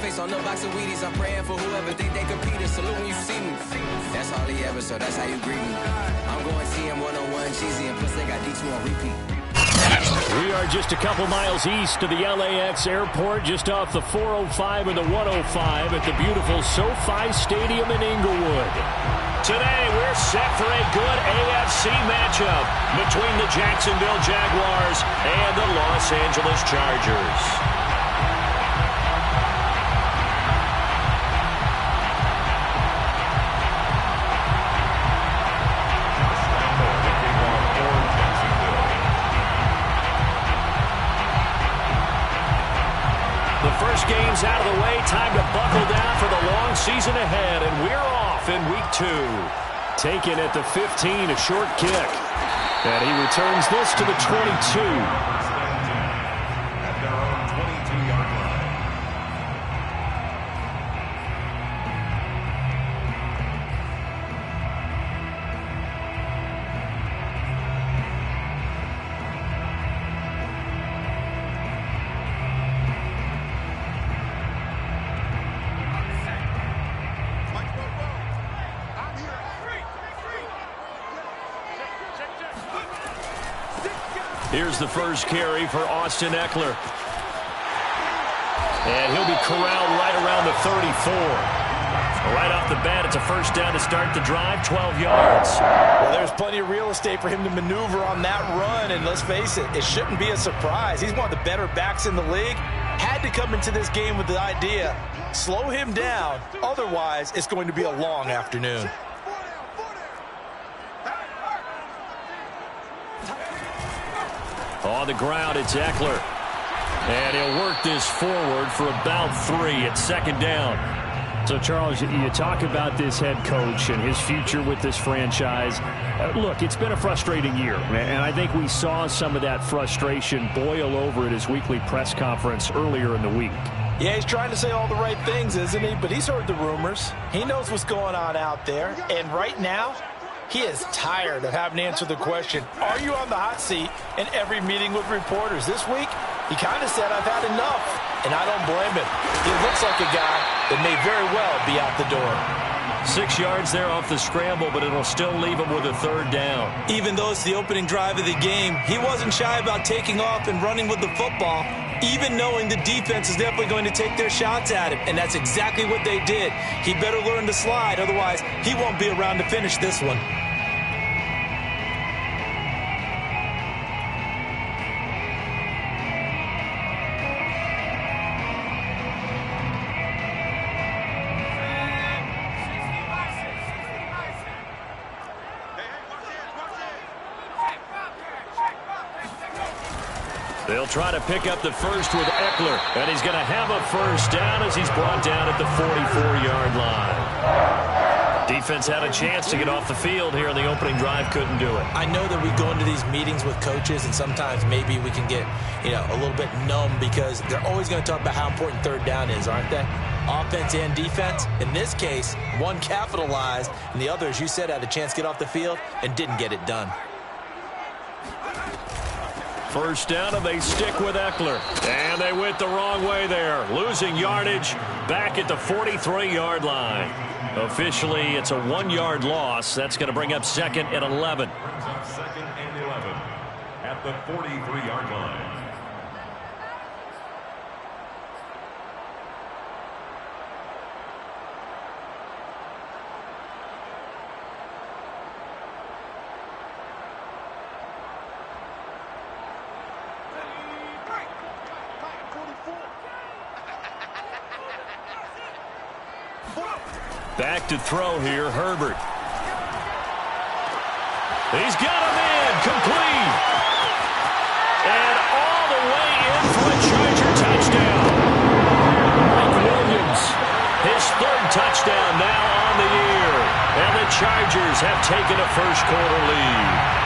face on the box of Wheaties. I'm praying for whoever think they compete. Salute when you see me. That's all he ever, so that's how you greet me. I'm going CM 101 cheesy, and plus they got D2 on repeat. We are just a couple miles east of the LAX airport, just off the 405 and the 105 at the beautiful SoFi Stadium in Inglewood. Today, we're set for a good AFC matchup between the Jacksonville Jaguars and the Los Angeles Chargers. The first game's out of the way. Time to buckle down for the long season ahead, and we're off in week 2. Taken at the 15, a short kick. And he returns this to the 22. At their own 22-yard line. Here's the first carry for Austin Ekeler. And he'll be corralled right around the 34. Right off the bat, it's a first down to start the drive, 12 yards. Well, there's plenty of real estate for him to maneuver on that run, and let's face it, it shouldn't be a surprise. He's one of the better backs in the league. Had to come into this game with the idea, slow him down, otherwise it's going to be a long afternoon. On the ground, it's Ekeler. And he'll work this forward for about 3 at second down. So, Charles, you talk about this head coach and his future with this franchise. Look, it's been a frustrating year, and I think we saw some of that frustration boil over at his weekly press conference earlier in the week. Yeah, he's trying to say all the right things, isn't he? But he's heard the rumors. He knows what's going on out there. And right now, he is tired of having to answer the question, are you on the hot seat in every meeting with reporters? This week, he kind of said, I've had enough, and I don't blame him. He looks like a guy that may very well be out the door. 6 yards there off the scramble, but it'll still leave him with a third down. Even though it's the opening drive of the game, he wasn't shy about taking off and running with the football, even knowing the defense is definitely going to take their shots at him, and that's exactly what they did. He better learn to slide, otherwise he won't be around to finish this one. They'll try to pick up the first with Ekeler, and he's going to have a first down as he's brought down at the 44-yard line. Defense had a chance to get off the field here in the opening drive, couldn't do it. I know that we go into these meetings with coaches, and sometimes maybe we can get, a little bit numb because they're always going to talk about how important third down is, aren't they? Offense and defense. In this case, one capitalized, and the other, as you said, had a chance to get off the field and didn't get it done. First down, and they stick with Ekeler. And they went the wrong way there. Losing yardage back at the 43-yard line. Officially, it's a 1-yard loss. That's going to bring up second and 11. Second and 11 at the 43-yard line. Back to throw here, Herbert. He's got him in, complete. And all the way in for a Charger touchdown. Mike Williams, his third touchdown now on the year. And the Chargers have taken a first-quarter lead.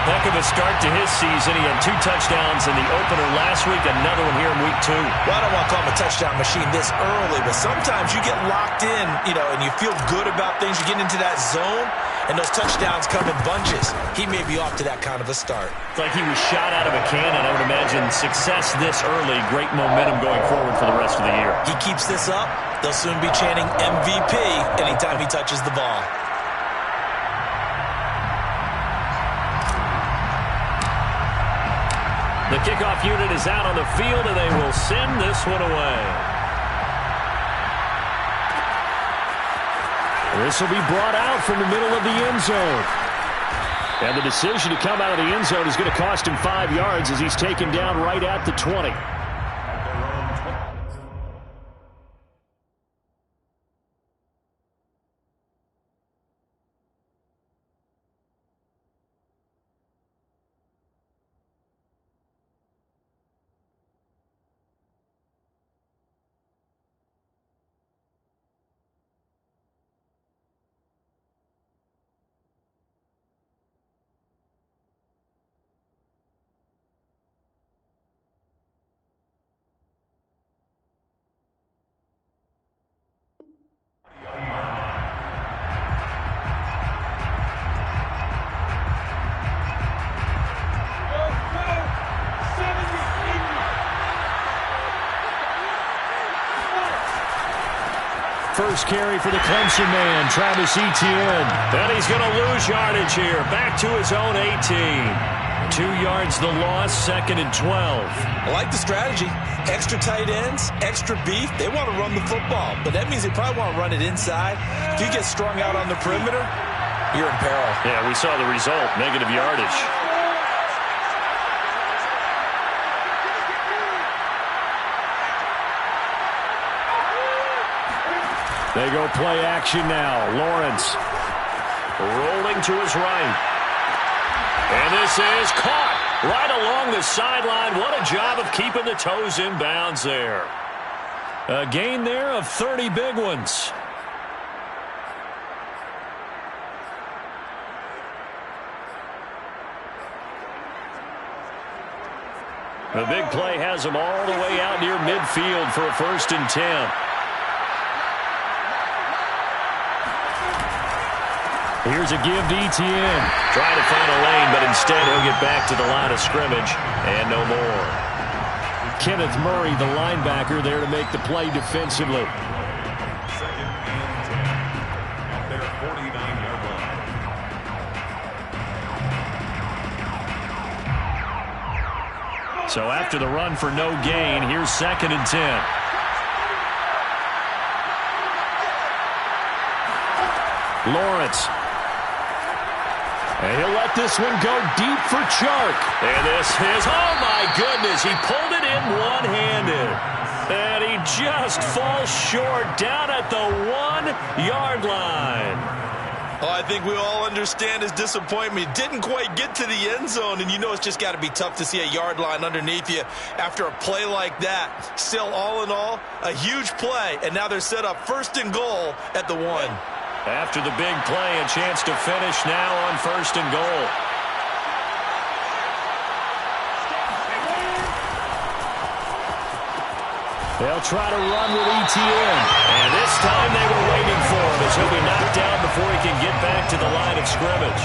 Heck of a start to his season. He had 2 touchdowns in the opener last week, another one here in week 2. Well, I don't want to call him a touchdown machine this early, but sometimes you get locked in, and you feel good about things. You get into that zone, and those touchdowns come in bunches. He may be off to that kind of a start. It's like he was shot out of a cannon. I would imagine success this early, great momentum going forward for the rest of the the year. He keeps this up, they'll soon be chanting MVP anytime he touches the ball. The kickoff unit is out on the field, and they will send this one away. This will be brought out from the middle of the end zone. And the decision to come out of the end zone is going to cost him 5 yards as he's taken down right at the 20. First carry for the Clemson man, Travis Etienne. And he's going to lose yardage here. Back to his own 18. 2 yards the loss, 2nd and 12. I like the strategy. Extra tight ends, extra beef. They want to run the football, but that means they probably want to run it inside. If you get strung out on the perimeter, you're in peril. Yeah, we saw the result, negative yardage. They go play action now. Lawrence rolling to his right. And this is caught right along the sideline. What a job of keeping the toes in bounds there. A gain there of 30 big ones. The big play has him all the way out near midfield for a 1st and 10. Here's a give to Etienne. Trying to find a lane, but instead he'll get back to the line of scrimmage and no more. Kenneth Murray, the linebacker, there to make the play defensively. 2nd and 10 at their 49-yard line. So after the run for no gain, here's 2nd and 10. Lawrence. And he'll let this one go deep for Chark. And this is, oh my goodness, he pulled it in one-handed. And he just falls short down at the 1-yard line. Oh, I think we all understand his disappointment. He didn't quite get to the end zone, and you know it's just got to be tough to see a yard line underneath you after a play like that. Still, all in all, a huge play, and now they're set up 1st and goal at the 1. After the big play, a chance to finish now on 1st and goal. They'll try to run with Etienne. And this time they were waiting for him as he'll be knocked down before he can get back to the line of scrimmage.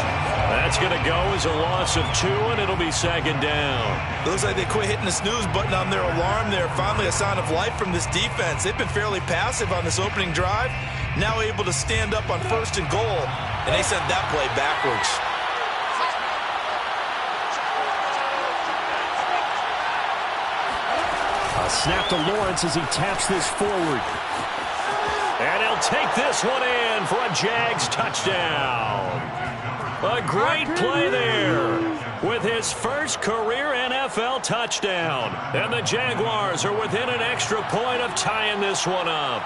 That's going to go as a loss of 2, and it'll be 2nd down. Looks like they quit hitting the snooze button on their alarm there. Finally a sign of life from this defense. They've been fairly passive on this opening drive. Now able to stand up on 1st and goal, and they sent that play backwards. A snap to Lawrence as he taps this forward. And he'll take this one in for a Jags touchdown. A great play there with his first career NFL touchdown. And the Jaguars are within an extra point of tying this one up.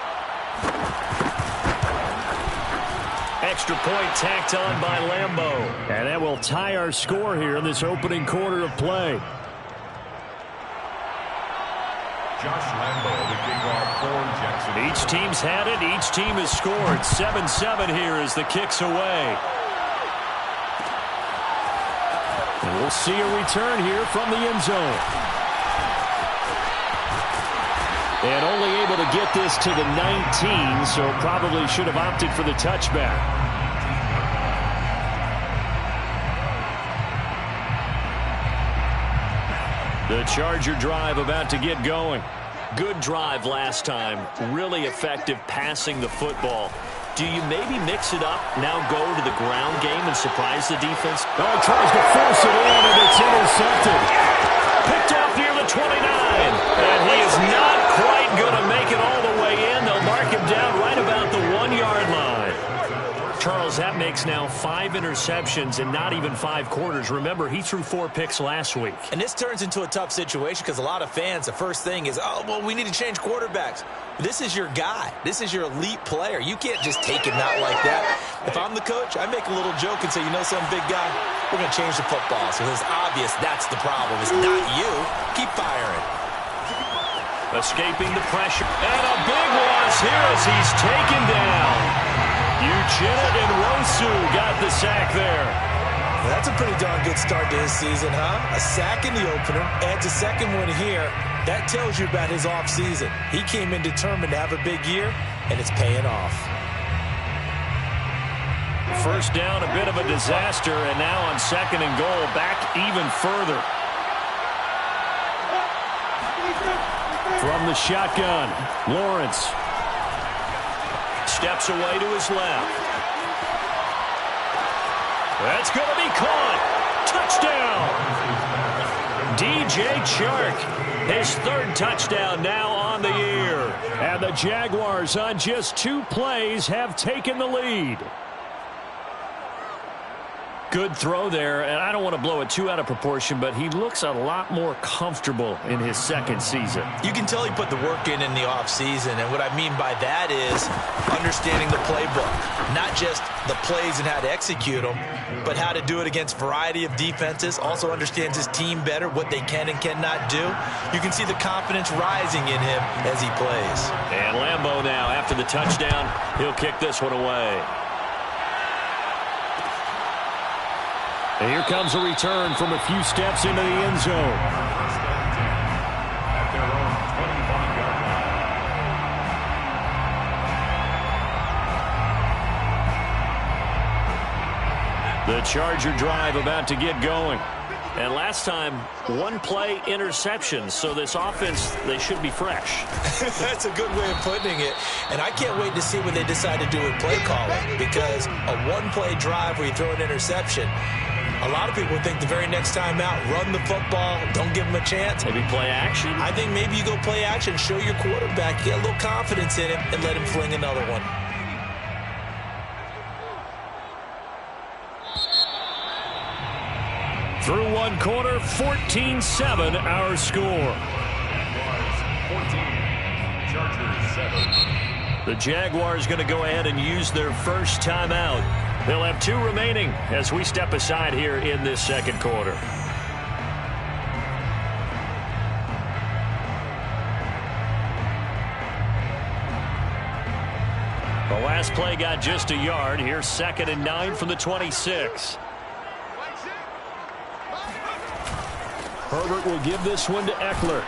Extra point tacked on by Lambo. And that will tie our score here in this opening quarter of play. Josh Lambo, the kickoff for Jackson. Each team's had it. Each team has scored. 7-7 here as the kick's away. And we'll see a return here from the end zone. And only able to get this to the 19, so probably should have opted for the touchback. The Charger drive about to get going. Good drive last time. Really effective passing the football. Do you maybe mix it up, now go to the ground game and surprise the defense? Oh, he tries to force it in, and it's intercepted. Picked off near the 29. And he is not quite going to make it all the way in. They'll mark him down right about the 1-yard line. Charles, that makes now 5 interceptions in not even 5 quarters. Remember, he threw 4 picks last week. And this turns into a tough situation because a lot of fans, the first thing is, oh, well, we need to change quarterbacks. This is your guy. This is your elite player. You can't just take him out like that. If I'm the coach, I make a little joke and say, you know some big guy, we're going to change the football. So it's obvious that's the problem. It's not you. Keep firing. Escaping the pressure. And a big loss here as he's taken down. Uchenna Nwosu got the sack there. Well, that's a pretty darn good start to his season, huh? A sack in the opener, adds a second one here. That tells you about his offseason. He came in determined to have a big year, and it's paying off. First down, a bit of a disaster, and now on 2nd and goal, back even further. From the shotgun, Lawrence steps away to his left. That's going to be caught. Touchdown. DJ Chark, his 3rd touchdown now on the year. And the Jaguars on just 2 plays have taken the lead. Good throw there, and I don't want to blow it too out of proportion, but he looks a lot more comfortable in his 2nd season. You can tell he put the work in the offseason, and what I mean by that is understanding the playbook. Not just the plays and how to execute them, but how to do it against a variety of defenses. Also understands his team better, what they can and cannot do. You can see the confidence rising in him as he plays. And Lambeau now, after the touchdown, he'll kick this one away. And here comes a return from a few steps into the end zone. At their own 25-yard line. The Charger drive about to get going. And last time, 1-play interception. So this offense, they should be fresh. That's a good way of putting it. And I can't wait to see what they decide to do with play calling. Because a 1-play drive where you throw an interception, a lot of people think the very next time out, run the football, don't give them a chance. Maybe play action? I think maybe you go play action, show your quarterback, get a little confidence in him, and let him fling another one. Through 1 quarter, 14-7 our score. Jaguars 14, Chargers 7. The Jaguars going to go ahead and use their first timeout. They'll have 2 remaining as we step aside here in this 2nd quarter. The last play got just a yard. Here's 2nd and 9 from the 26. Herbert will give this one to Eckler.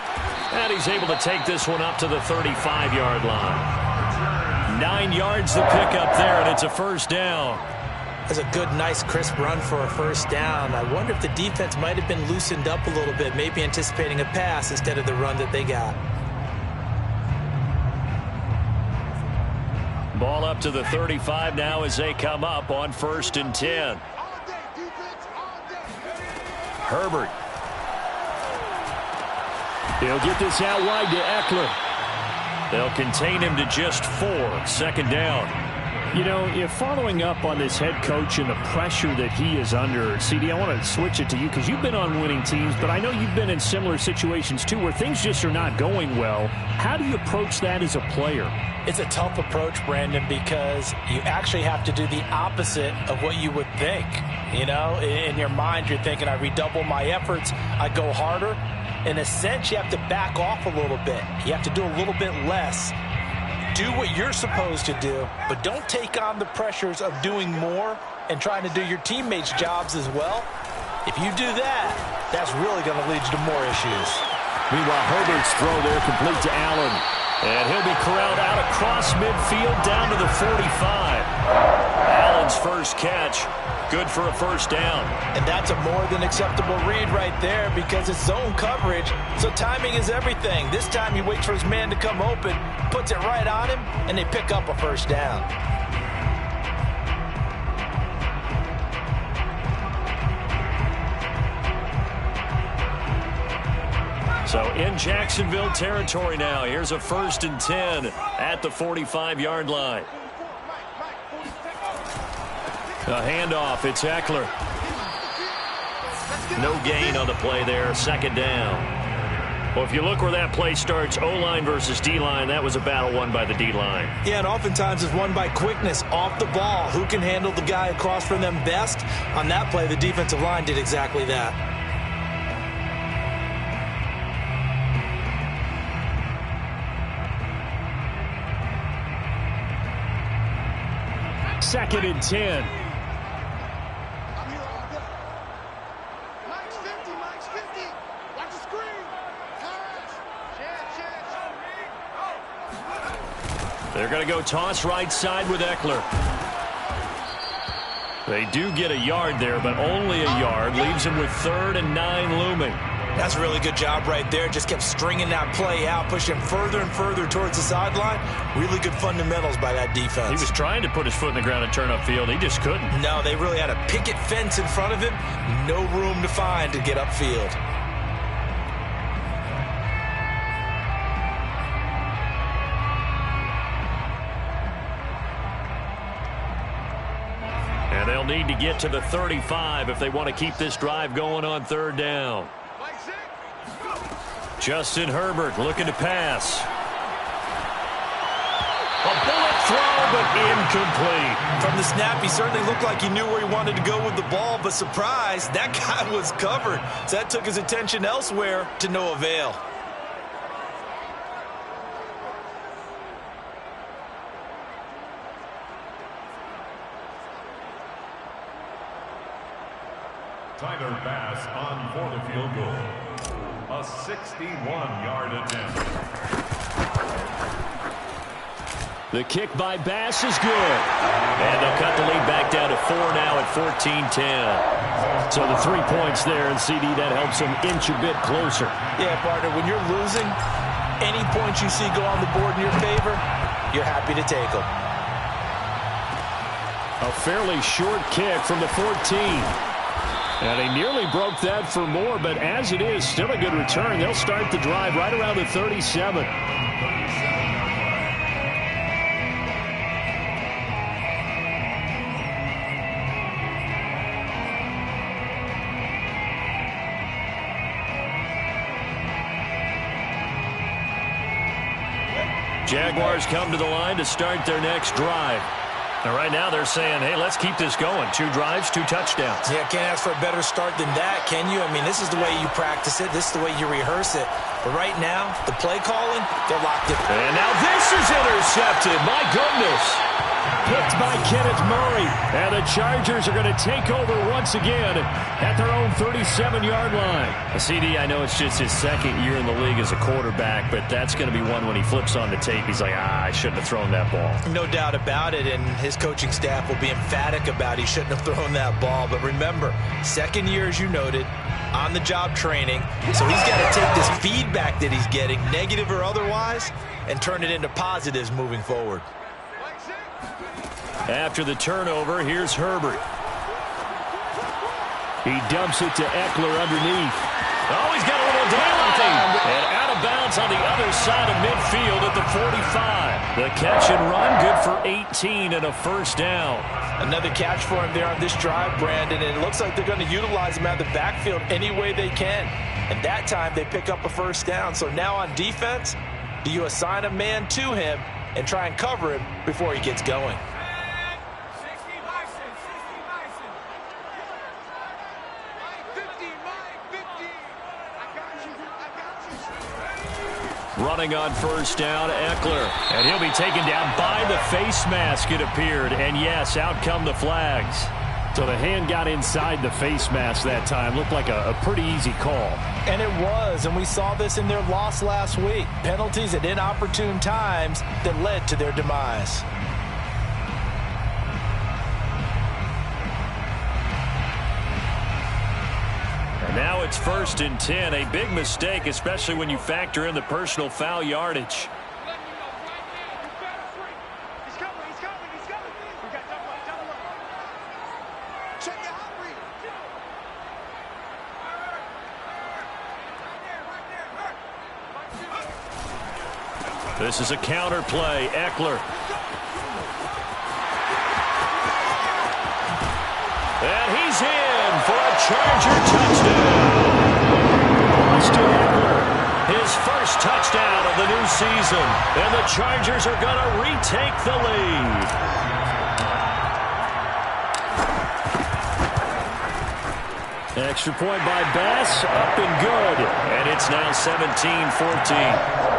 And he's able to take this one up to the 35-yard line. 9 yards the pickup there, and it's a first down. That's a good, nice, crisp run for a first down. I wonder if the defense might have been loosened up a little bit, maybe anticipating a pass instead of the run that they got. Ball up to the 35 now as they come up on 1st and 10. Herbert. He'll get this out wide to Eckler. They'll contain him to just 4. 2nd down. You know, if following up on this head coach and the pressure that he is under, CD, I want to switch it to you because you've been on winning teams, but I know you've been in similar situations too where things just are not going well. How do you approach that as a player? It's a tough approach, Brandon, because you actually have to do the opposite of what you would think. You know, in your mind, you're thinking, I redouble my efforts, I go harder. In a sense, you have to back off a little bit. You have to do a little bit less. Do what you're supposed to do, but don't take on the pressures of doing more and trying to do your teammates' jobs as well. If you do that, that's really going to lead you to more issues. Meanwhile, Herbert's throw there complete to Allen. And he'll be corralled out across midfield down to the 45. Allen Maryland's first catch. Good for a first down. And that's a more than acceptable read right there because it's zone coverage, so timing is everything. This time he waits for his man to come open, puts it right on him, and they pick up a first down. So in Jacksonville territory now. Here's a 1st and 10 at the 45-yard line. A handoff. It's Eckler. No gain on the play there. 2nd down. Well, if you look where that play starts, O-line versus D-line, that was a battle won by the D-line. Yeah, and oftentimes it's won by quickness off the ball. Who can handle the guy across from them best? On that play, the defensive line did exactly that. 2nd and 10. Mike's 50. Watch the screen. They're going to go toss right side with Eckler. They do get a yard there, but only a yard. Leaves him with 3rd and 9 looming. That's a really good job right there. Just kept stringing that play out, pushing further and further towards the sideline. Really good fundamentals by that defense. He was trying to put his foot in the ground and turn upfield. He just couldn't. No, they really had a picket fence in front of him. No room to find to get upfield. And they'll need to get to the 35 if they want to keep this drive going on 3rd down. Justin Herbert looking to pass. A bullet throw, but incomplete. From the snap, he certainly looked like he knew where he wanted to go with the ball, but surprise, that guy was covered. So that took his attention elsewhere to no avail. Tyler Bass on for the field goal. A 61-yard attempt. The kick by Bass is good. And they'll cut the lead back down to 4 now at 14-10. So the 3 points there, and CD, that helps them inch a bit closer. Yeah, partner, when you're losing, any points you see go on the board in your favor, you're happy to take them. A fairly short kick from the 14. And they nearly broke that for more, but as it is, still a good return. They'll start the drive right around the 37. Jaguars come to the line to start their next drive. And right now they're saying, hey, let's keep this going. 2 drives, 2 touchdowns. Yeah, can't ask for a better start than that, can you? I mean, this is the way you practice it. This is the way you rehearse it. But right now, the play calling, they're locked in. And now this is intercepted. My goodness. Picked by Kenneth Murray. And the Chargers are going to take over once again at their own 37-yard line. CD, I know it's just his 2nd year in the league as a quarterback, but that's going to be one when he flips on the tape. He's like, I shouldn't have thrown that ball. No doubt about it, and his coaching staff will be emphatic about he shouldn't have thrown that ball. But remember, 2nd year, as you noted, on-the-job training. So he's got to take this feedback that he's getting, negative or otherwise, and turn it into positives moving forward. After the turnover, here's Herbert. He dumps it to Eckler underneath. Oh, he's got a little down. And out of bounds on the other side of midfield at the 45. The catch and run, good for 18 and a first down. Another catch for him there on this drive, Brandon, and it looks like they're going to utilize him out of the backfield any way they can. And that time they pick up a first down. So now on defense, do you assign a man to him and try and cover him before he gets going? Running on first down, Eckler. And he'll be taken down by the face mask, it appeared. And yes, out come the flags. So the hand got inside the face mask that time. Looked like a pretty easy call. And it was, and we saw this in their loss last week. Penalties at inopportune times that led to their demise. Now it's 1st and 10. A big mistake, especially when you factor in the personal foul yardage. This is a counter play. Eckler. And he's in for a Charger touchdown. Austin Eckler, his first touchdown of the new season. And the Chargers are going to retake the lead. Extra point by Bass, up and good. And it's now 17-14.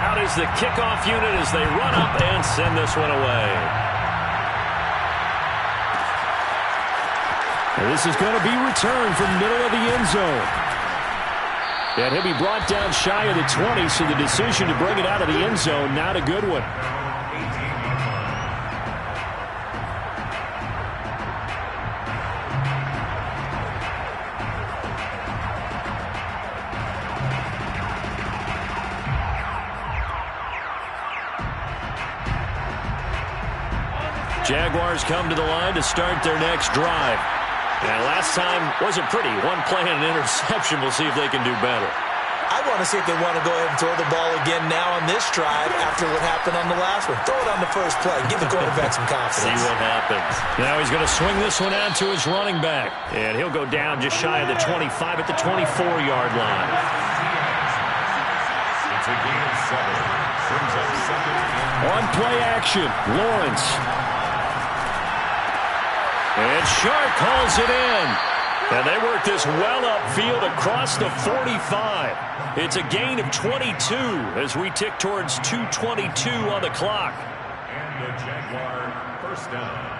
Out is the kickoff unit as they run up and send this one away. And this is going to be returned from the middle of the end zone. And he'll be brought down shy of the 20, so the decision to bring it out of the end zone, not a good one. Jaguars come to the line to start their next drive. And last time wasn't pretty. One play and an interception. We'll see if they can do better. I want to see if they want to go ahead and throw the ball again now on this drive after what happened on the last one. Throw it on the first play. Give the quarterback some confidence. See what happens. Now he's going to swing this one out to his running back. And he'll go down just shy of the 25 at the 24-yard line. It's a gain of 7. Brings up 2nd. On play action, Lawrence. And Shark calls it in. And they work this well upfield across the 45. It's a gain of 22 as we tick towards 2:22 on the clock. And the Jaguar first down.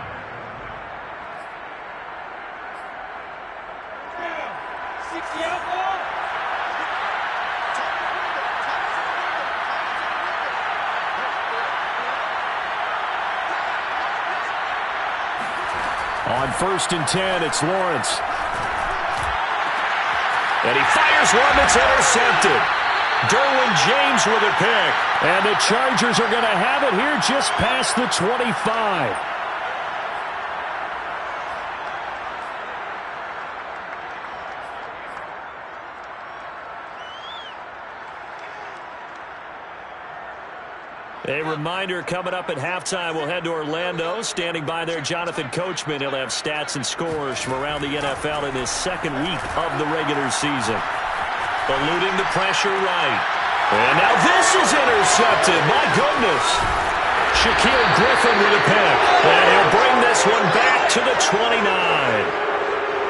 On 1st and 10, it's Lawrence. And he fires one that's intercepted. Derwin James with a pick. And the Chargers are going to have it here just past the 25. A reminder coming up at halftime, we'll head to Orlando. Standing by there, Jonathan Coachman. He'll have stats and scores from around the NFL in his second week of the regular season. Eluding the pressure right. And now this is intercepted. My goodness. Shaquille Griffin with a pick. And he'll bring this one back to the 29.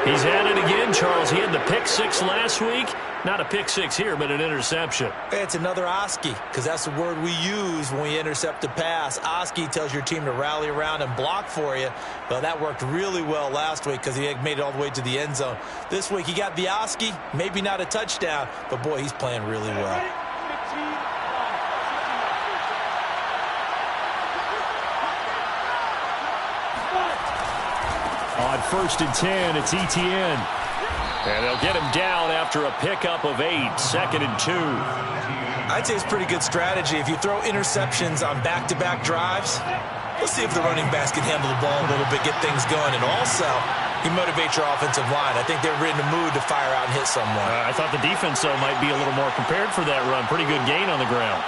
He's at it again, Charles. He had the pick 6 last week. Not a pick 6 here, but an interception. It's another Oski, because that's the word we use when we intercept a pass. Oski tells your team to rally around and block for you. Well, that worked really well last week because he made it all the way to the end zone. This week he got the Oski, maybe not a touchdown, but boy, he's playing really well. On 1st and 10, it's Etienne. And they'll get him down after a pickup of 8, 2nd and 2. I'd say it's pretty good strategy. If you throw interceptions on back-to-back drives, let's see if the running backs can handle the ball a little bit, get things going. And also, he motivates your offensive line. I think they're in the mood to fire out and hit someone. I thought the defense, though, might be a little more prepared for that run. Pretty good gain on the ground.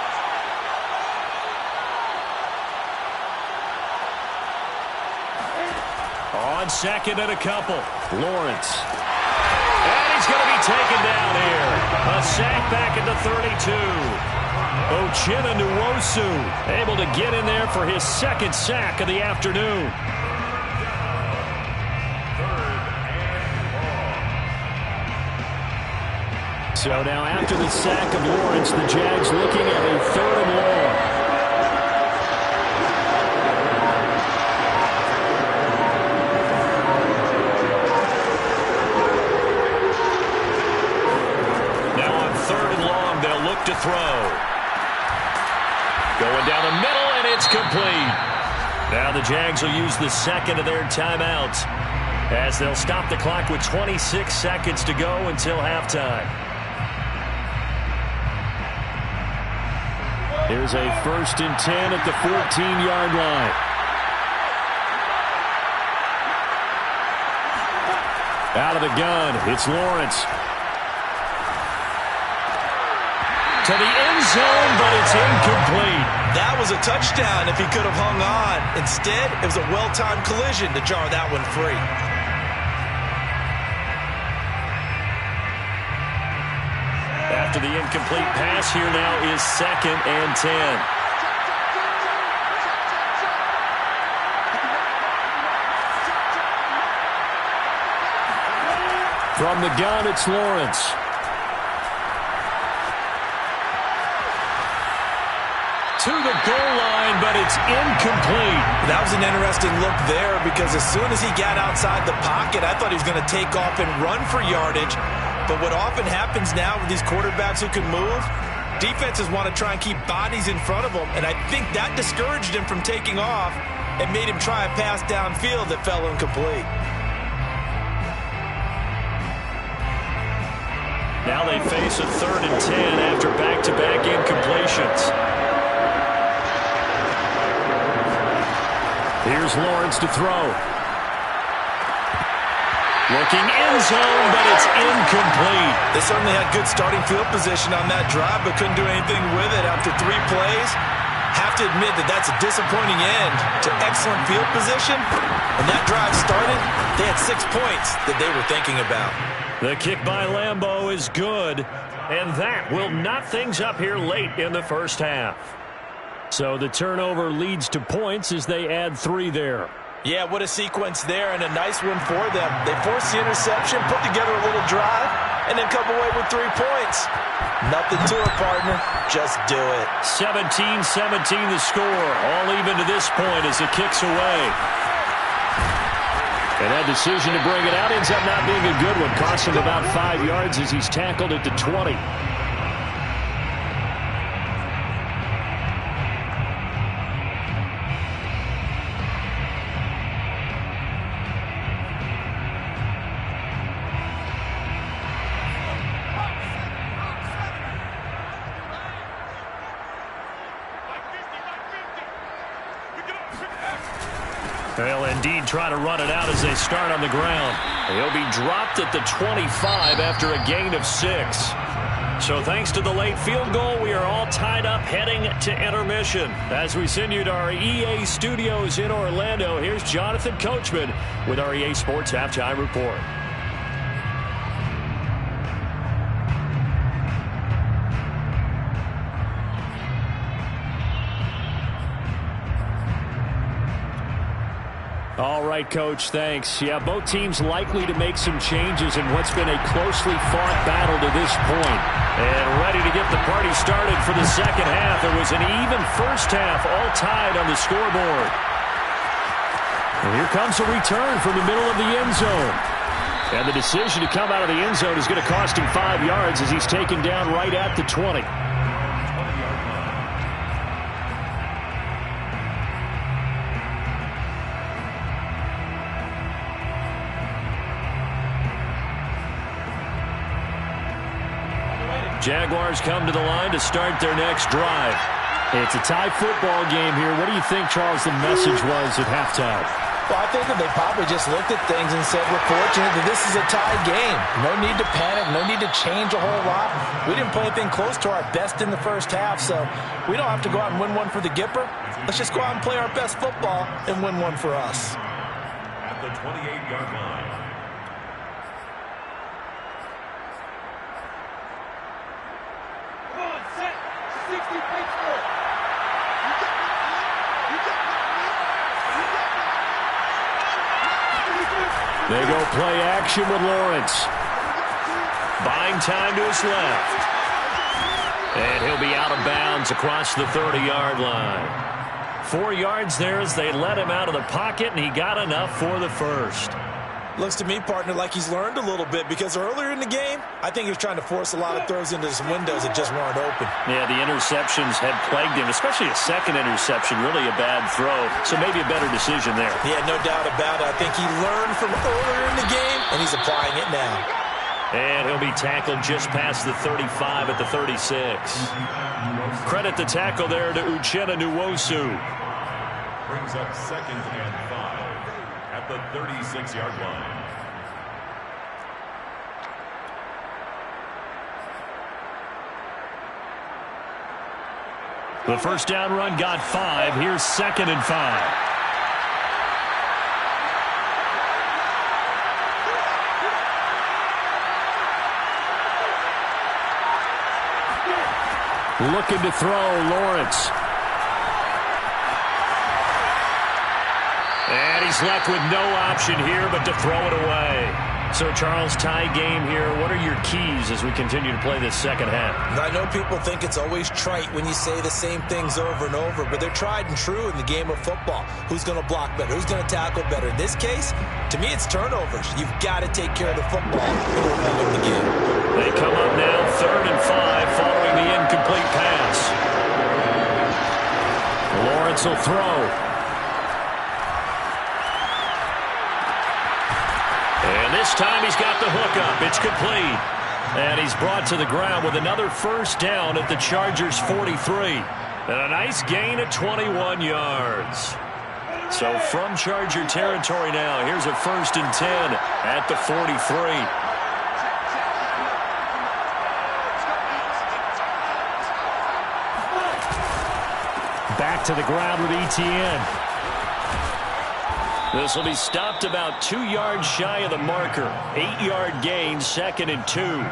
On 2nd and a couple, Lawrence. And he's going to be taken down here. A sack back at the 32. Uchenna Nwosu able to get in there for his 2nd sack of the afternoon. So now after the sack of Lawrence, the Jags looking at a 3rd and long. To throw. Going down the middle, and it's complete. Now the Jags will use the second of their timeouts as they'll stop the clock with 26 seconds to go until halftime. Here's a 1st and 10 at the 14-yard line. Out of the gun, it's Lawrence. To the end zone, but it's incomplete. That was a touchdown if he could have hung on. Instead, it was a well-timed collision to jar that one free. After the incomplete pass, here now is 2nd and 10. From the gun, it's Lawrence. To the goal line, but it's incomplete. That was an interesting look there because as soon as he got outside the pocket, I thought he was going to take off and run for yardage. But what often happens now with these quarterbacks who can move, defenses want to try and keep bodies in front of them, and I think that discouraged him from taking off and made him try a pass downfield that fell incomplete. Now they face a 3rd and 10 after back-to-back incompletions. Here's Lawrence to throw. Looking end zone, but it's incomplete. They certainly had good starting field position on that drive, but couldn't do anything with it after 3 plays. Have to admit that that's a disappointing end to excellent field position. When that drive started, they had 6 points that they were thinking about. The kick by Lambeau is good, and that will knot things up here late in the first half. So the turnover leads to points as they add 3 there. Yeah, what a sequence there, and a nice one for them. They forced the interception, put together a little drive, and then come away with 3 points. Nothing to it, partner. Just do it. 17-17 the score. All even to this point as it kicks away. And that decision to bring it out ends up not being a good one. Costs him about 5 yards as he's tackled at the 20. They'll indeed try to run it out as they start on the ground. He'll be dropped at the 25 after a gain of 6. So thanks to the late field goal, we are all tied up heading to intermission. As we send you to our EA studios in Orlando, here's Jonathan Coachman with our EA Sports Halftime Report. All right, Coach, thanks. Yeah, both teams likely to make some changes in what's been a closely fought battle to this point. And ready to get the party started for the second half. It was an even first half, all tied on the scoreboard. And here comes a return from the middle of the end zone. And the decision to come out of the end zone is going to cost him 5 yards as he's taken down right at the 20. Jaguars come to the line to start their next drive. It's a tie football game here. What do you think, Charles, the message was at halftime? Well, I think that they probably just looked at things and said, we're fortunate that this is a tied game. No need to panic. No need to change a whole lot. We didn't play anything close to our best in the first half, so we don't have to go out and win one for the Gipper. Let's just go out and play our best football and win one for us. At the 28-yard line. They go play action with Lawrence. Buying time to his left. And he'll be out of bounds across the 30-yard line. 4 yards there as they let him out of the pocket, and he got enough for the first. Looks to me, partner, like he's learned a little bit, because earlier in the game, I think he was trying to force a lot of throws into some windows that just weren't open. Yeah, the interceptions had plagued him, especially a second interception, really a bad throw. So maybe a better decision there. Yeah, no doubt about it. I think he learned from earlier in the game, and he's applying it now. And he'll be tackled just past the 35 at the 36. Credit the tackle there to Uchenna Nwosu. Brings up 2nd and 5 at the 36-yard line. The first down run got 5. Here's 2nd and 5. Looking to throw, Lawrence. And he's left with no option here but to throw it away. So, Charles, tie game here. What are your keys as we continue to play this second half? I know people think it's always trite when you say the same things over and over, but they're tried and true in the game of football. Who's going to block better? Who's going to tackle better? In this case, to me, it's turnovers. You've got to take care of the football in order to win the game. They come up now 3rd and 5 following the incomplete pass. Lawrence will throw. And this time he's got the hook up. It's complete. And he's brought to the ground with another first down at the Chargers' 43. And a nice gain of 21 yards. So from Charger territory now, here's a 1st and 10 at the 43. Back to the ground with Etienne. This will be stopped about 2 yards shy of the marker. 8-yard gain, 2nd and 2.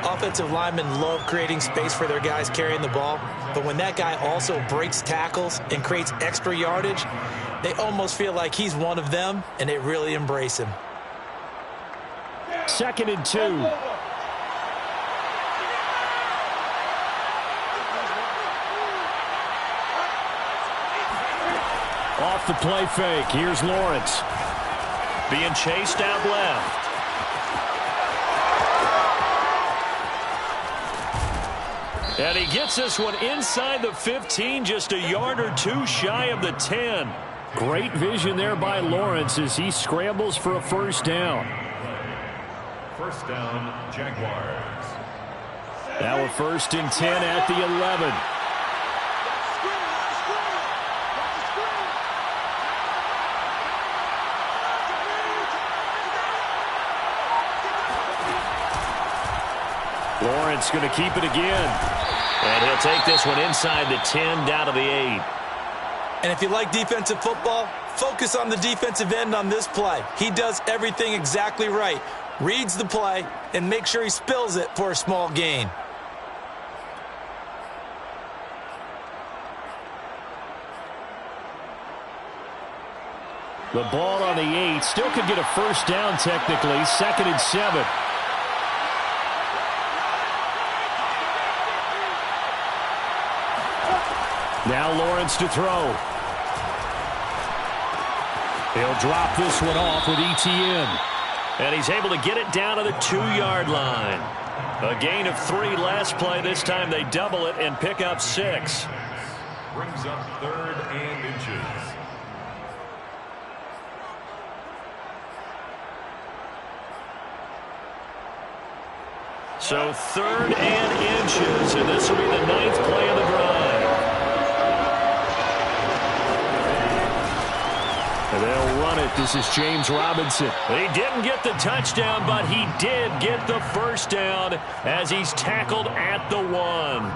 Offensive linemen love creating space for their guys carrying the ball, but when that guy also breaks tackles and creates extra yardage, they almost feel like he's one of them, and they really embrace him. 2nd and 2. Off the play fake. Here's Lawrence. Being chased out left. And he gets this one inside the 15, just a yard or two shy of the 10. Great vision there by Lawrence as he scrambles for a first down. First down, Jaguars. Now a 1st and 10 at the 11. Lawrence going to keep it again. And he'll take this one inside the 10, down to the 8. And if you like defensive football, focus on the defensive end on this play. He does everything exactly right. Reads the play and makes sure he spills it for a small gain. The ball on the 8. Still could get a first down technically. 2nd and 7. Now Lawrence to throw. He'll drop this one off with Etienne. And he's able to get it down to the 2-yard line. A gain of 3 last play. This time they double it and pick up 6. Brings up 3rd and inches. So 3rd and inches, and this will be the 9th play of the drive. And they'll run it. This is James Robinson. He didn't get the touchdown, but he did get the first down as he's tackled at the 1.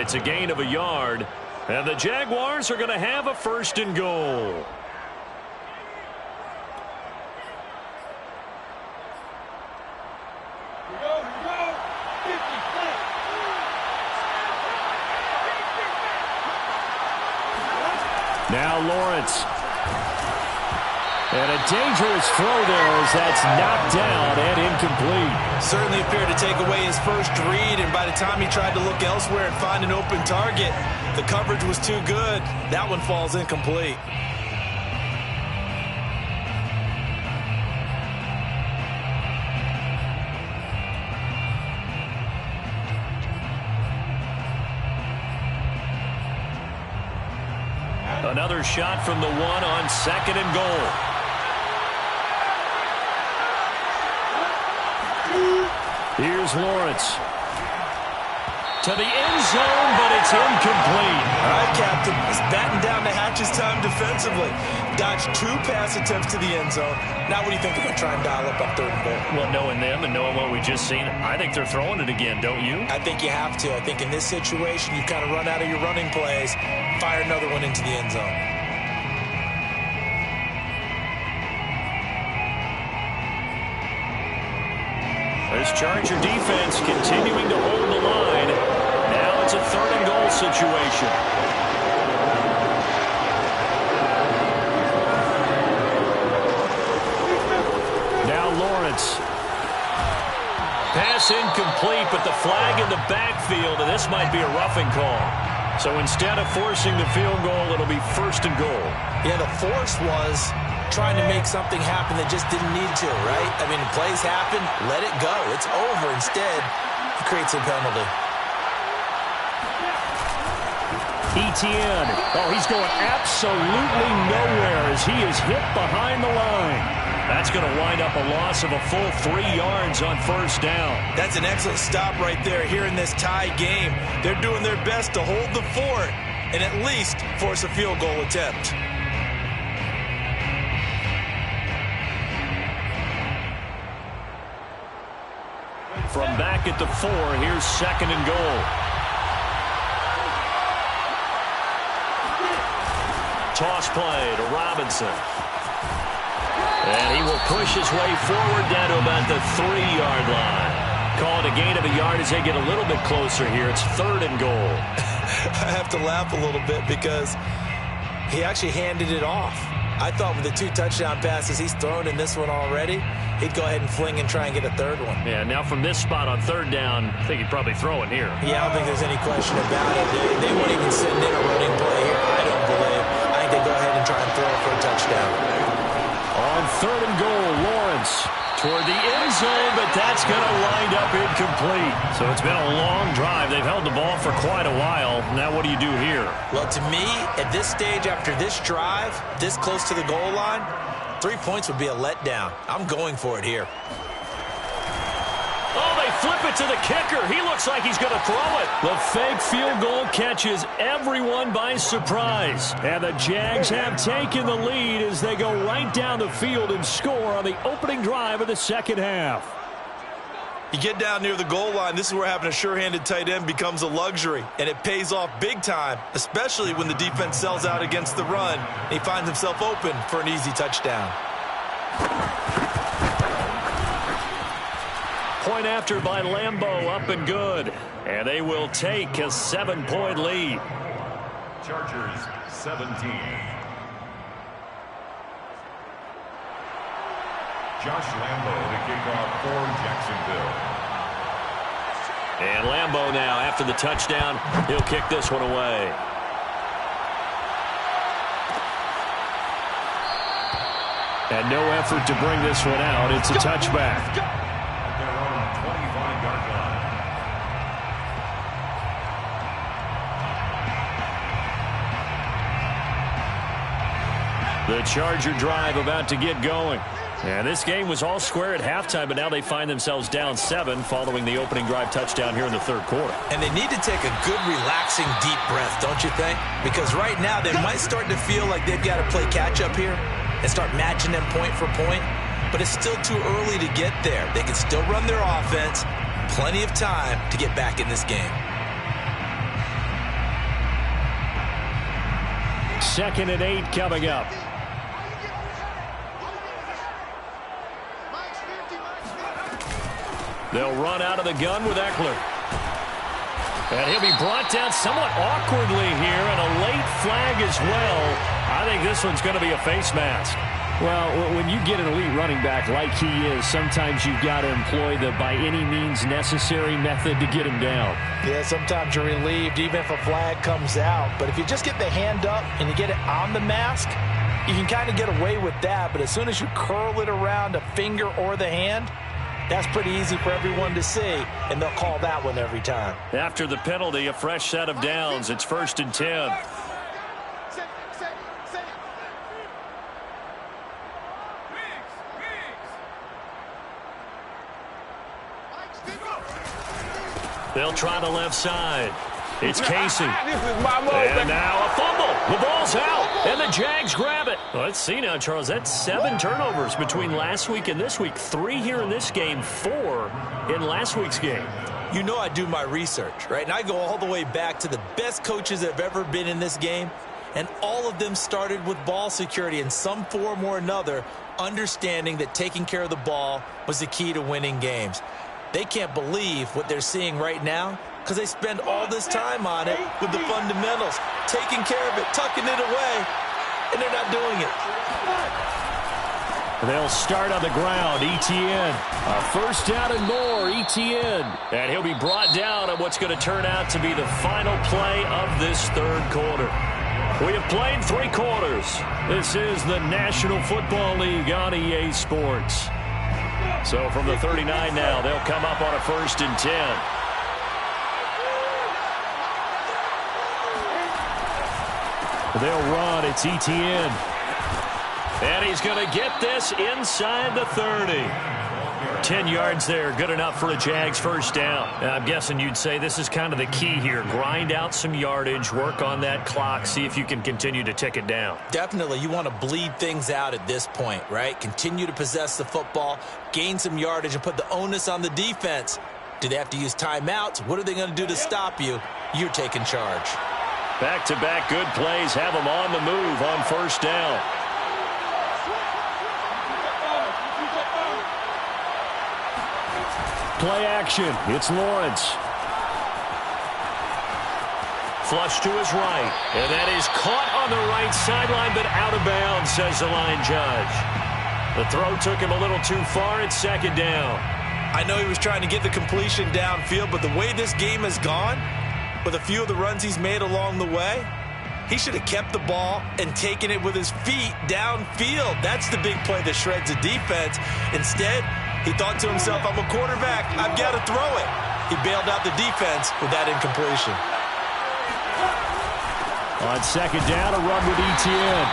It's a gain of a yard, and the Jaguars are going to have a 1st and goal. Now Lawrence. And a dangerous throw there as that's knocked down and incomplete. Certainly appeared to take away his first read, and by the time he tried to look elsewhere and find an open target, the coverage was too good. That one falls incomplete. Another shot from the one on 2nd and goal. Here's Lawrence. To the end zone, but it's incomplete. All right, Captain. He's batting down the hatches time defensively. Dodged 2 pass attempts to the end zone. Now what do you think they're going to try and dial up on 3rd and goal? Well, knowing them and knowing what we just seen, I think they're throwing it again, don't you? I think you have to. I think in this situation, you kind of run out of your running plays, fire another one into the end zone. This Charger defense continuing to hold the line. Now it's a 3rd and goal situation. Now Lawrence. Pass incomplete, but the flag in the backfield, and this might be a roughing call. So instead of forcing the field goal, it'll be 1st and goal. Yeah, the force was trying to make something happen that just didn't need to, right? I mean, plays happen, let it go. It's over. Instead, he creates a penalty. Etienne. Oh, he's going absolutely nowhere as he is hit behind the line. That's going to wind up a loss of a full 3 yards on 1st down. That's an excellent stop right there here in this tie game. They're doing their best to hold the fort and at least force a field goal attempt. From back at the 4, here's 2nd and goal. Toss play to Robinson. And he will push his way forward down to about the 3-yard line. Call it a gain of a yard as they get a little bit closer here. It's 3rd and goal. I have to laugh a little bit because he actually handed it off. I thought with the 2 touchdown passes he's thrown in this one already, he'd go ahead and fling and try and get a 3rd one. Yeah, now from this spot on 3rd down, I think he'd probably throw it here. Yeah, I don't think there's any question about it. They won't even send in a running play here, I don't believe. I think they go ahead and try and throw it for a touchdown. On 3rd and goal, Lawrence toward the end zone, but that's going to wind up incomplete. So it's been a long drive. They've held the ball for quite a while. Now what do you do here? Well, to me, at this stage after this drive, this close to the goal line, 3 points would be a letdown. I'm going for it here. Oh, they flip it to the kicker. He looks like he's going to throw it. The fake field goal catches everyone by surprise. And the Jags have taken the lead as they go right down the field and score on the opening drive of the 2nd half. You get down near the goal line, this is where having a sure-handed tight end becomes a luxury, and it pays off big time, especially when the defense sells out against the run, and he finds himself open for an easy touchdown. Point after by Lambeau, up and good. And they will take a 7-point lead. Chargers 17. Josh Lambeau to kick off for Jacksonville. And Lambeau now, after the touchdown, he'll kick this one away. And no effort to bring this one out. It's a touchback. The Charger drive about to get going. And this game was all square at halftime, but now they find themselves down 7 following the opening drive touchdown here in the 3rd quarter. And they need to take a good, relaxing, deep breath, don't you think? Because right now they might start to feel like they've got to play catch-up here and start matching them point for point. But it's still too early to get there. They can still run their offense. Plenty of time to get back in this game. 2nd and 8 coming up. They'll run out of the gun with Eckler. And he'll be brought down somewhat awkwardly here, and a late flag as well. I think this one's going to be a face mask. Well, when you get an elite running back like he is, sometimes you've got to employ the by any means necessary method to get him down. Yeah, sometimes you're relieved even if a flag comes out. But if you just get the hand up and you get it on the mask, you can kind of get away with that. But as soon as you curl it around a finger or the hand, that's pretty easy for everyone to see, and they'll call that one every time. After the penalty, a fresh set of downs. It's 1st and 10. They'll try the left side. It's Casey. And now a fumble. The ball's out, and the Jags grab it. Well, let's see now, Charles. That's 7 turnovers between last week and this week. 3 here in this game, 4 in last week's game. You know I do my research, right? And I go all the way back to the best coaches that have ever been in this game, and all of them started with ball security in some form or another, understanding that taking care of the ball was the key to winning games. They can't believe what they're seeing right now because they spend all this time on it with the fundamentals, taking care of it, tucking it away, and they're not doing it. They'll start on the ground. Etienne. A first down and more. Etienne. And he'll be brought down on what's going to turn out to be the final play of this third quarter. We have played 3 quarters. This is the National Football League on EA Sports. So from the 39 now, they'll come up on a 1st and 10. They'll run. It's Etienne. And he's going to get this inside the 30. 10 yards there, good enough for a Jags first down. I'm guessing you'd say this is kind of the key here. Grind out some yardage, work on that clock, see if you can continue to tick it down. Definitely, you want to bleed things out at this point, right? Continue to possess the football, gain some yardage, and put the onus on the defense. Do they have to use timeouts? What are they going to do to stop you? You're taking charge. Back-to-back good plays have them on the move on first down. Play action. It's Lawrence. Flush to his right. And that is caught on the right sideline, but out of bounds, says the line judge. The throw took him a little too far. It's 2nd down. I know he was trying to get the completion downfield, but the way this game has gone, with a few of the runs he's made along the way, he should have kept the ball and taken it with his feet downfield. That's the big play that shreds the defense. Instead, he thought to himself, I'm a quarterback. I've got to throw it. He bailed out the defense with that incompletion. On 2nd down, a run with Etienne.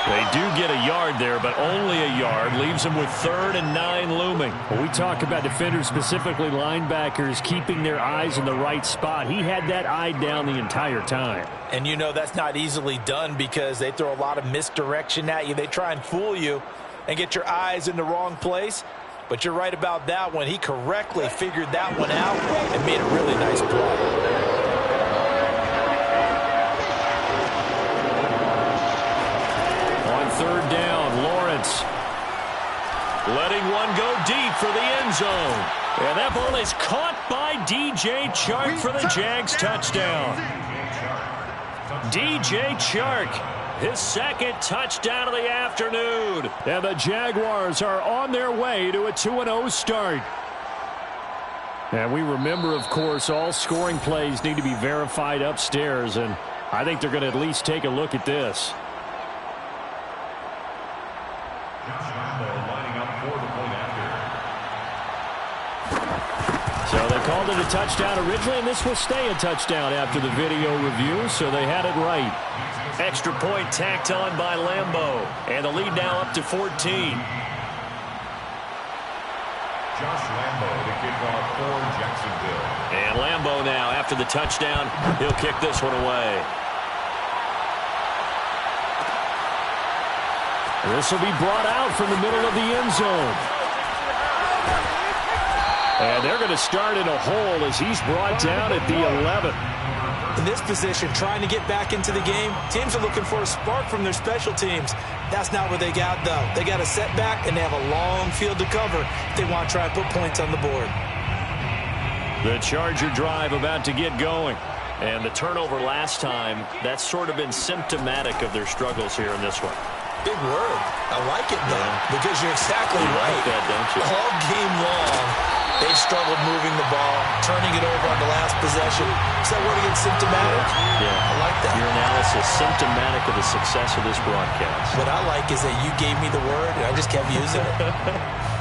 They do get a yard there, but only a yard. Leaves them with 3rd and 9 looming. When we talk about defenders, specifically linebackers, keeping their eyes in the right spot, he had that eye down the entire time. And you know that's not easily done because they throw a lot of misdirection at you. They try and fool you and get your eyes in the wrong place. But you're right about that one. He correctly figured that one out and made a really nice play. On 3rd down, Lawrence letting one go deep for the end zone. And that ball is caught by DJ Chark for the Jags touchdown. DJ Chark, his 2nd touchdown of the afternoon. And the Jaguars are on their way to a 2-0 start. And we remember, of course, all scoring plays need to be verified upstairs, and I think they're going to at least take a look at this. So they called it a touchdown originally, and this will stay a touchdown after the video review, so they had it right. Extra point tacked on by Lambo, and the lead now up to 14. Josh Lambo to kick off for Jacksonville. And Lambo now, after the touchdown, he'll kick this one away. This will be brought out from the middle of the end zone. And they're going to start in a hole as he's brought down at the 11. In this position, trying to get back into the game, teams are looking for a spark from their special teams. That's not what they got, though. They got a setback, and they have a long field to cover if they want to try and put points on the board. The Charger drive about to get going. And the turnover last time, that's sort of been symptomatic of their struggles here in this one. Big word. I like it, though, because you're exactly right. Like that, don't you? All game long, they struggled moving the ball, turning it over on the last possession. Is that word against symptomatic? Yeah. I like that. Your analysis, symptomatic of the success of this broadcast. What I like is that you gave me the word, and I just kept using it.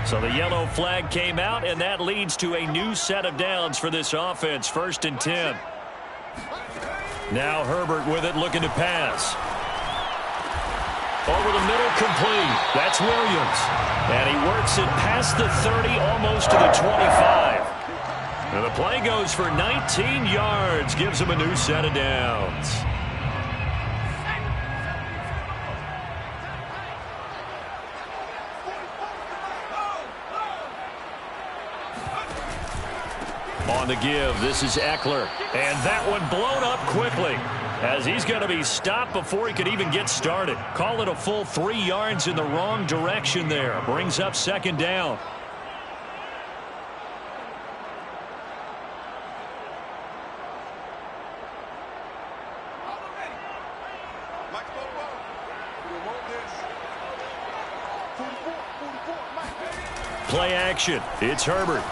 So the yellow flag came out, and that leads to a new set of downs for this offense. 1st and 10. Now Herbert with it, looking to pass. Over the middle, complete. That's Williams. And he works it past the 30, almost to the 25. And the play goes for 19 yards, gives him a new set of downs. On the give, this is Eckler. And that one blown up quickly, as he's going to be stopped before he could even get started. Call it a full 3 yards in the wrong direction there. Brings up second down. Play action. It's Herbert.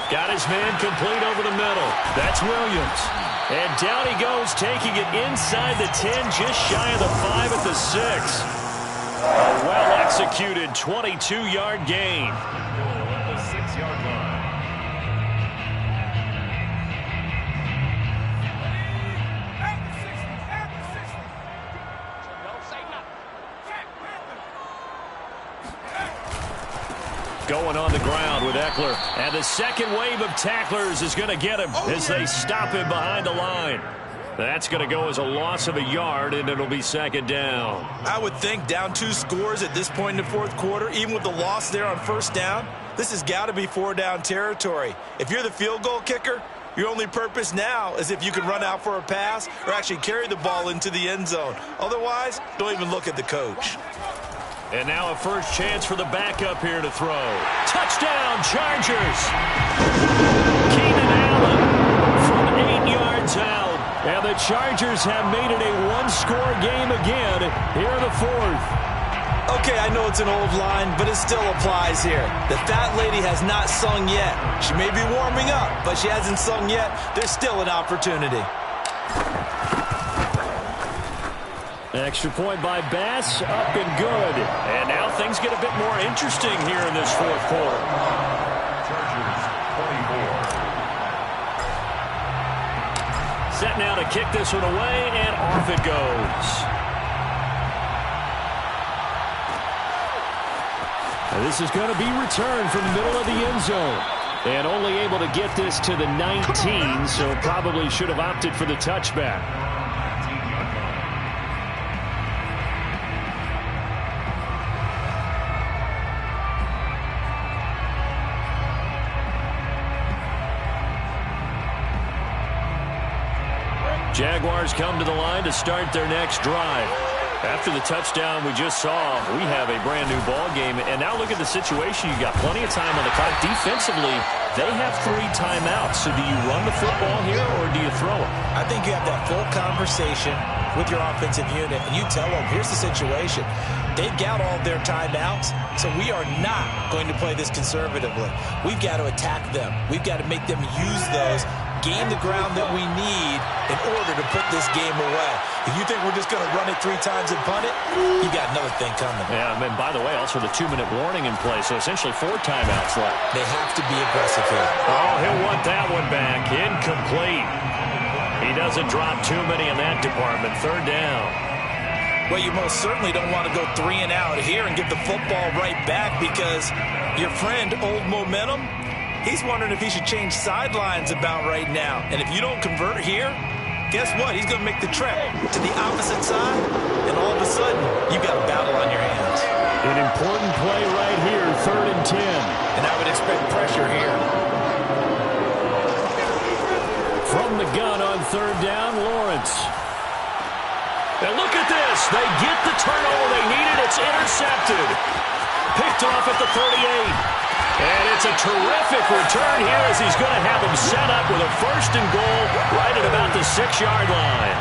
Got his man complete over the middle. That's Williams. And down he goes, taking it inside the 10, just shy of the 5 at the 6. A well-executed 22-yard gain. At the 6-yard line. Going on the ground with Eckler. And the second wave of tacklers is going to get him as they stop him behind the line. That's going to go as a loss of a yard, and it'll be second down. I would think down 2 scores at this point in the fourth quarter, even with the loss there on first down, this has got to be 4-down territory. If you're the field goal kicker, your only purpose now is if you can run out for a pass or actually carry the ball into the end zone. Otherwise, don't even look at the coach. And now a first chance for the backup here to throw. Touchdown, Chargers! Keenan Allen from 8 yards out. And the Chargers have made it a one-score game again here in the fourth. Okay, I know it's an old line, but it still applies here. The fat lady has not sung yet. She may be warming up, but she hasn't sung yet. There's still an opportunity. Extra point by Bass, up and good. And now things get a bit more interesting here in this fourth quarter. Chargers 24. Set now to kick this one away, and off it goes. And this is going to be returned from the middle of the end zone. And only able to get this to the 19, so probably should have opted for the touchback. Jaguars come to the line to start their next drive. After the touchdown we just saw, we have a brand new ball game. And now look at the situation. You got plenty of time on the clock. Defensively, they have 3 timeouts. So do you run the football here or do you throw it? I think you have that full conversation with your offensive unit, and you tell them, here's the situation. They've got all their timeouts, so we are not going to play this conservatively. We've got to attack them. We've got to make them use those, gain the ground that we need in order to put this game away. If you think we're just going to run it 3 times and punt it, you got another thing coming. Yeah, and by the way, also the 2-minute warning in play, so essentially 4 timeouts left. They have to be aggressive here. Oh, he'll want that one back. Incomplete. He doesn't drop too many in that department. Third down. Well, you most certainly don't want to go 3 and out here and get the football right back, because your friend, Old Momentum, he's wondering if he should change sidelines about right now. And if you don't convert here, guess what? He's going to make the trek to the opposite side, and all of a sudden, you've got a battle on your hands. An important play right here, 3rd and 10. And I would expect pressure here. From the gun on 3rd down, Lawrence. And look at this. They get the turnover they needed. It's intercepted. Picked off at the 38. And it's a terrific return here as he's going to have him set up with a 1st and goal right at about the 6-yard line.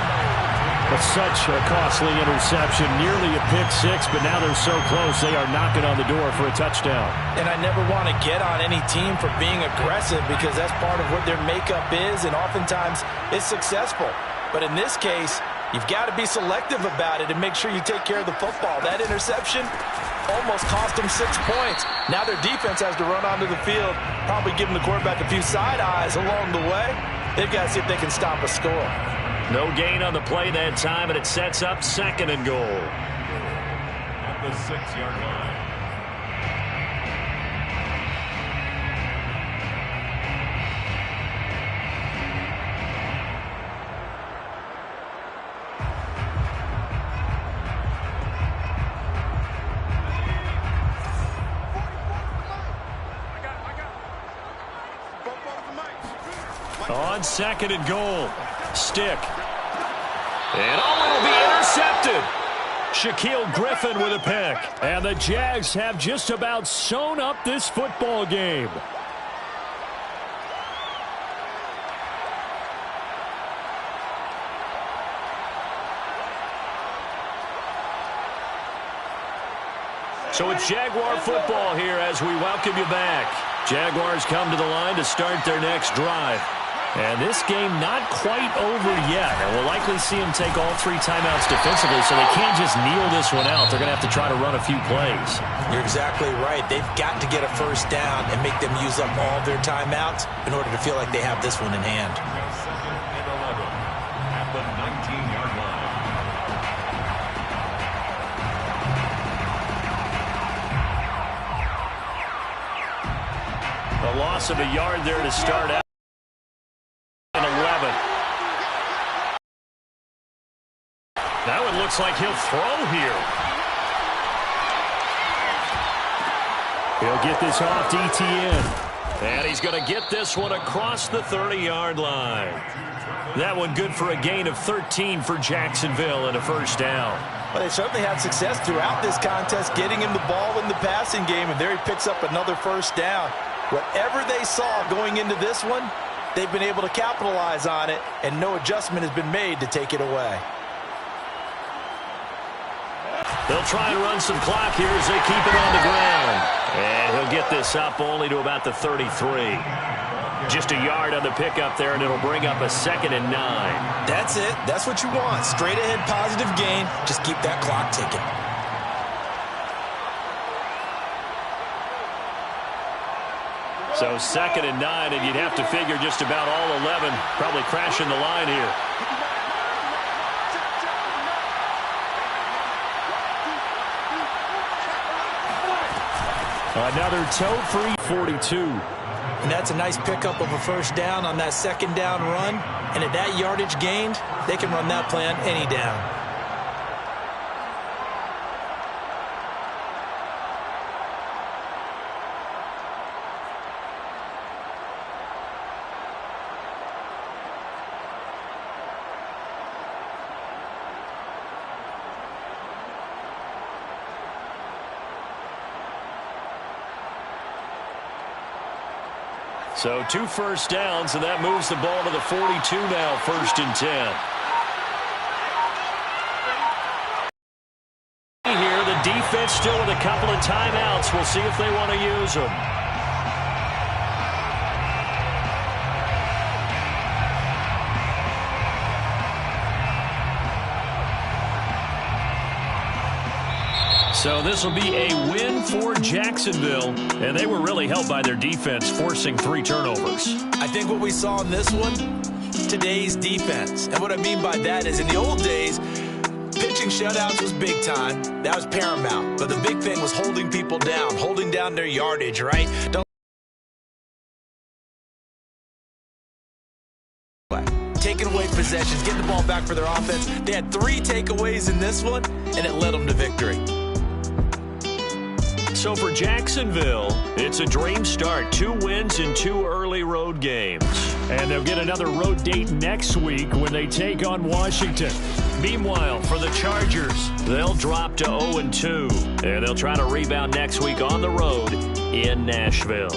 That's such a costly interception, nearly a pick 6, but now they're so close they are knocking on the door for a touchdown. And I never want to get on any team for being aggressive, because that's part of what their makeup is, and oftentimes it's successful. But in this case, you've got to be selective about it and make sure you take care of the football. That interception almost cost them 6 points. Now their defense has to run onto the field, probably giving the quarterback a few side eyes along the way. They've got to see if they can stop a score. No gain on the play that time, and it sets up 2nd and goal. At the 6-yard line. On 2nd and goal. Stick. And it'll be intercepted. Shaquill Griffin with a pick. And the Jags have just about sewn up this football game. So it's Jaguar football here as we welcome you back. Jaguars come to the line to start their next drive. And this game not quite over yet. And we'll likely see them take all 3 timeouts defensively, so they can't just kneel this one out. They're going to have to try to run a few plays. You're exactly right. They've got to get a first down and make them use up all their timeouts in order to feel like they have this one in hand. 2nd and 11 at the 19-yard line. A loss of a yard there to start out. 11. Now it looks like he'll throw here. He'll get this off to ETN. And he's going to get this one across the 30-yard line. That one good for a gain of 13 for Jacksonville and a first down. Well, they certainly had success throughout this contest, getting him the ball in the passing game, and there he picks up another first down. Whatever they saw going into this one, they've been able to capitalize on it, and no adjustment has been made to take it away. They'll try and run some clock here as they keep it on the ground. And he'll get this up only to about the 33. Just a yard on the pickup there, and it'll bring up a 2nd and 9. That's it. That's what you want. Straight ahead positive gain. Just keep that clock ticking. So 2nd and 9, and you'd have to figure just about all 11 probably crashing the line here. Another toe-free 42. And that's a nice pickup of a first down on that 2nd down run. And at that yardage gained, they can run that play on any down. So 2 first downs, and that moves the ball to the 42 now, 1st and 10. Here, the defense still with a couple of timeouts. We'll see if they want to use them. So this will be a win for Jacksonville, and they were really helped by their defense, forcing 3 turnovers. I think what we saw in this one, today's defense. And what I mean by that is in the old days, pitching shutouts was big time. That was paramount. But the big thing was holding people down, holding down their yardage, right? Taking away possessions, getting the ball back for their offense. They had 3 takeaways in this one, and it led them to victory. So for Jacksonville, it's a dream start. 2 wins in 2 early road games. And they'll get another road date next week when they take on Washington. Meanwhile, for the Chargers, they'll drop to 0-2. And they'll try to rebound next week on the road in Nashville.